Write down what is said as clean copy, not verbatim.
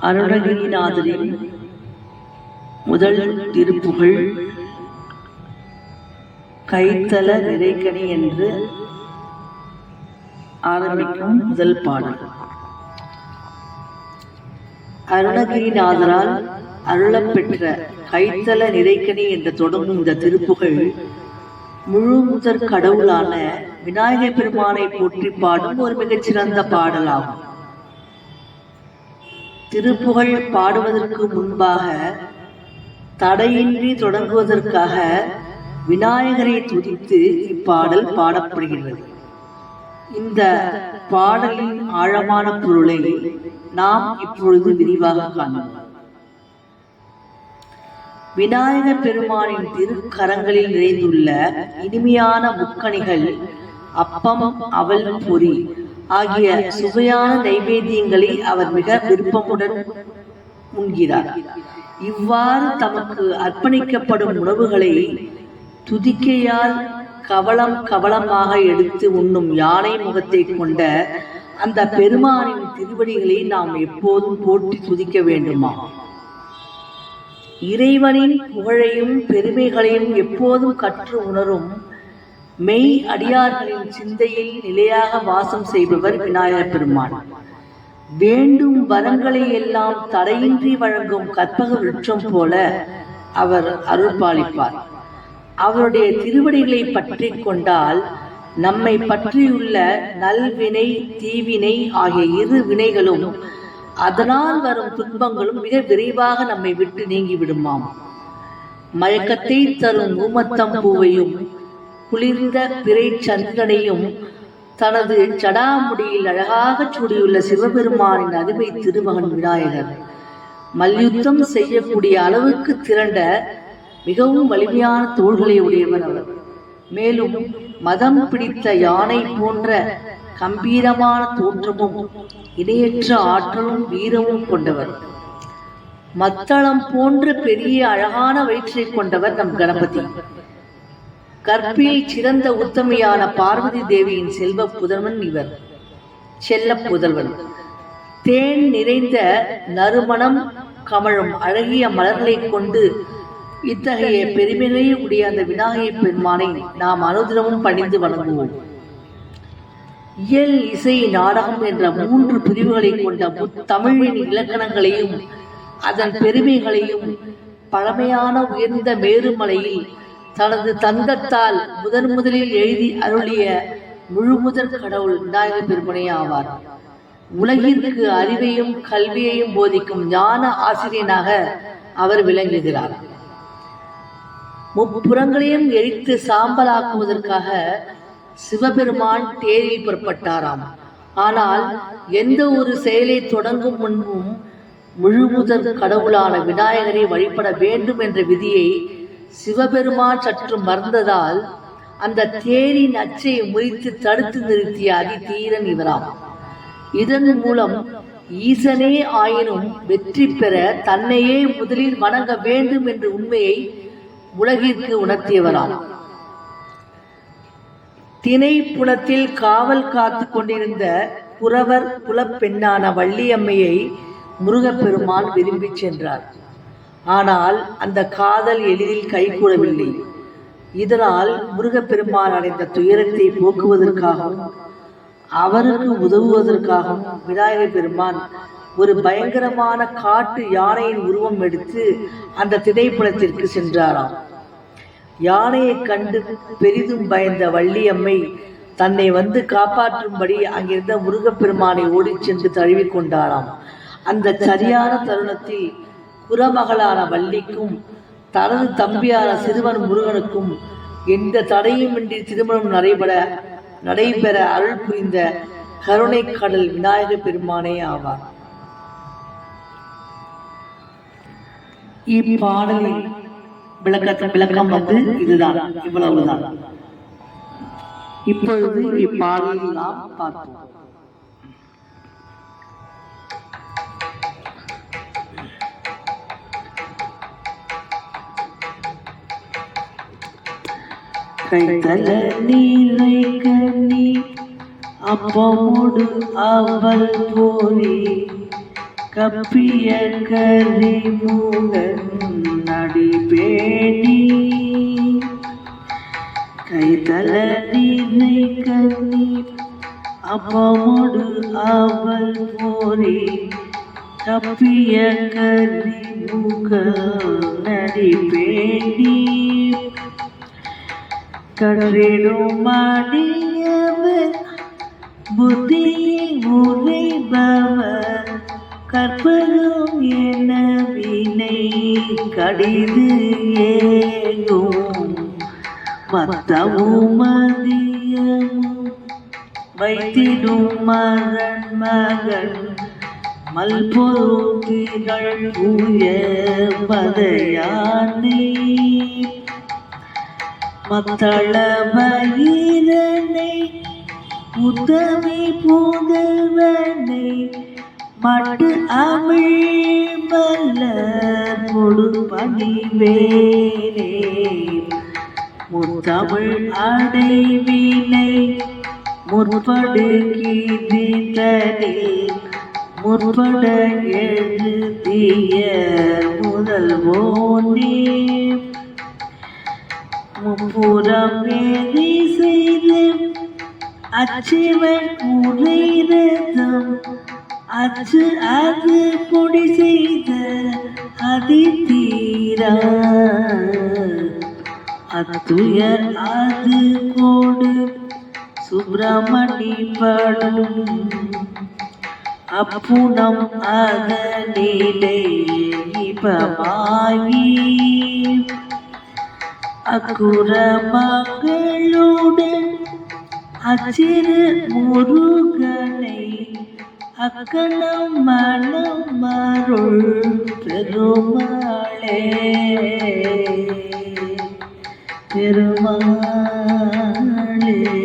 அருணகிரிநாதரின் முதல் திருப்புகழ் கைத்தல நிறைக்கணி என்று ஆரம்பிக்கும் முதல் பாடல். அருணகிரிநாதரால் அருளப்பெற்ற கைத்தல நிறைக்கணி என்று தொடங்கும் இந்த திருப்புகழ் முழு முதற் கடவுளான விநாயக பெருமானை போற்றி பாடும் ஒரு மிகச்சிறந்த பாடலாகும். திருப்புகழ் பாடுவதற்கு முன்பாக தடையின்றி தொடங்குவதற்காக விநாயகரை துதித்து இப்பாடல் பாடப்படுகிறது. இந்த பாடலின் ஆழமான பொருளை நாம் இப்பொழுது விரிவாக காண்போம். விநாயக பெருமானின் திருக்கரங்களில் நிறைந்துள்ள இனிமையான முக்கணிகள் அப்பம், அவல், பொரி ஆகிய சுவையான நைவேத்தியங்களை அவர் மிக விருப்பமுடன் உண்கிறார். இவ்வாறு தமக்கு அர்ப்பணிக்கப்படும் உணவுகளை துதிக்கையால் கவளமாக எடுத்து உண்ணும் யானை முகத்தை கொண்ட அந்த பெருமானின் திருவடிகளை நாம் எப்போதும் போற்றி துதிக்க வேண்டுமா? இறைவனின் புகழையும் பெருமைகளையும் எப்போதும் கற்று உணரும் மெய் அடியார்களின் சிந்தையில் நிலையாக வாசம் செய்பவர் விநாயகர் பெருமான். வேண்டும் வரங்களை எல்லாம் தடையின்றி வழங்கும் கற்பக விருட்சம் போல அவர் அருள்பாலிப்பார். அவருடைய திருவடிகளை பற்றி கொண்டால் நம்மை பற்றியுள்ள நல்வினை, தீவினை ஆகிய இரு வினைகளும் அதனால் வரும் துன்பங்களும் மிக விரைவாக நம்மை விட்டு நீங்கிவிடுமாம். மயக்கத்தை தரும் ஊமத்தம் பூவையும் குளிர்ந்த பிறை சந்திரனையும் தனது ஜடாமுடியில் அழகாக சூடியுள்ள சிவபெருமானின் அருமை திருமகன் விநாயகர் மல்யுத்தம் செய்யக்கூடிய அளவுக்கு திரண்ட மிகவும் வலிமையான தோள்களை உடையவர் அவர். மேலும் மதம் பிடித்த யானை போன்ற கம்பீரமான தோற்றமும் இணையற்ற ஆற்றலும் வீரமும் கொண்டவர். மத்தளம் போன்ற பெரிய அழகான வயிற்றை கொண்டவர் நம் கணபதி. கற்பில் சிறந்த உத்தமையான பார்வதி தேவியின் செல்வ புதல்வன் இவர், செல்ல புதல்வன். தேன் நிறைந்த நறுமணம் கமழும் அழகிய மலர்களை கொண்டு இத்தகைய பெருமைகளை உடைய அந்த விநாயகப் பெருமானை நாம் அனுதினமும் பணிந்து வணங்குவோம். இயல், இசை, நாடகம் என்ற 3 பிரிவுகளை கொண்ட முத்தமிழின் இலக்கணங்களையும் அதன் பெருமைகளையும் பழமையான உயர்ந்த மேருமலையில் தனது தந்தத்தால் முதலில் எழுதி அருளிய முழுமுதற் கடவுள் விநாயகர் பெருமானே ஆவார். உலகிற்கு அறிவையும் கல்வியையும் போதிக்கும் ஞான ஆசிரியனாக அவர் விளங்குகிறார். முப்புறங்களையும் எரித்து சாம்பலாக்குவதற்காக சிவபெருமான் தேரில் புறப்பட்டாராம். ஆனால் எந்த ஒரு செயலை தொடங்கும் முன்பும் முழுமுதற் கடவுளான விநாயகரை வழிபட வேண்டும் என்ற விதியை சிவபெருமான் சற்று மறந்ததால் அந்த தேரின் அச்சை முறித்து தடுத்து நிறுத்திய அதிதீரன் இவராம். இதன் மூலம் ஈசனே ஆயினும் வெற்றி பெற தன்னையே முதலில் வணங்க வேண்டும் என்ற உண்மையை உலகிற்கு உணர்த்தியவராம். திணை புலத்தில் காவல் காத்து கொண்டிருந்த குறவர் குலப்பெண்ணான வள்ளியம்மையை முருகப்பெருமான் விரும்பி சென்றார். ஆனால் அந்த காதல் எளிதில் கைகூடவில்லை. இதனால் முருகப்பெருமான் அடைந்த துயரத்தை போக்குவதற்காகவும் அவருக்கு உதவுவதற்காகவும் விநாயகர் பெருமான் ஒரு பயங்கரமான காட்டு யானையின் உருவம் எடுத்து அந்த திணைப்புலத்திற்கு சென்றாராம். யானையை கண்டு பெரிதும் பயந்த வள்ளியம்மை தன்னை வந்து காப்பாற்றும்படி அங்கிருந்த முருகப்பெருமானை ஓடிச் சென்று தழுவிக் கொண்டாராம். அந்த சரியான தருணத்தில் குறமகளான வள்ளிக்கும் தனது தம்பியான சிறுவன் முருகனுக்கும் எந்த தடையுமின்றி திருமணம் நடைபெற அருள் புரிந்த கருணை கடல் விநாயகர் பெருமானே ஆவார். இப்பாடலின் விளக்கம் இதுதான், இவ்வளவுதான். இப்பொழுது இப்பாடலில் நாம் பார்ப்போம். கைத்தல நீரைக்கண்ணி அப்பமோடு அவள் போரி கப்பிய கரிமுகன் நடிபேணி கைதல நீரை கண்ணி அப்பமோடு அவள் போரி கப்பிய கரிமுக நடிபேணி கற்றிடும் மாடியவர் புத்தியை உரைபவர் கற்பரும் என வினை கடிது ஏகும் மத்தமும் மதியமும் வைத்திடும் மரன் மகன் மல்பொருத்திகள் பூய மதையானே மத்தள பயிரனை உத்தமி புதல்வனை மட்டு அமிழ் மலர் முழு பணிவேனே முத்தமிழ் அடைவினை முற்படு கீதித்தனில் முற்பட எழுதிய முதல்வோனே முப்புறம் வேதி செய்து அச்சுவன் உரைரதம் அச்சு அது பொடி செய்த அதிதீரா அத்துயர் அது கோடு சுப்பிரமணி படும் அப்புணம் அதனிலே இபமாயி அக்குற மகளுடன் அச்சிறு முருகனை அக்கணம் மனம் மருள் பெருமாளே பெருமாளே.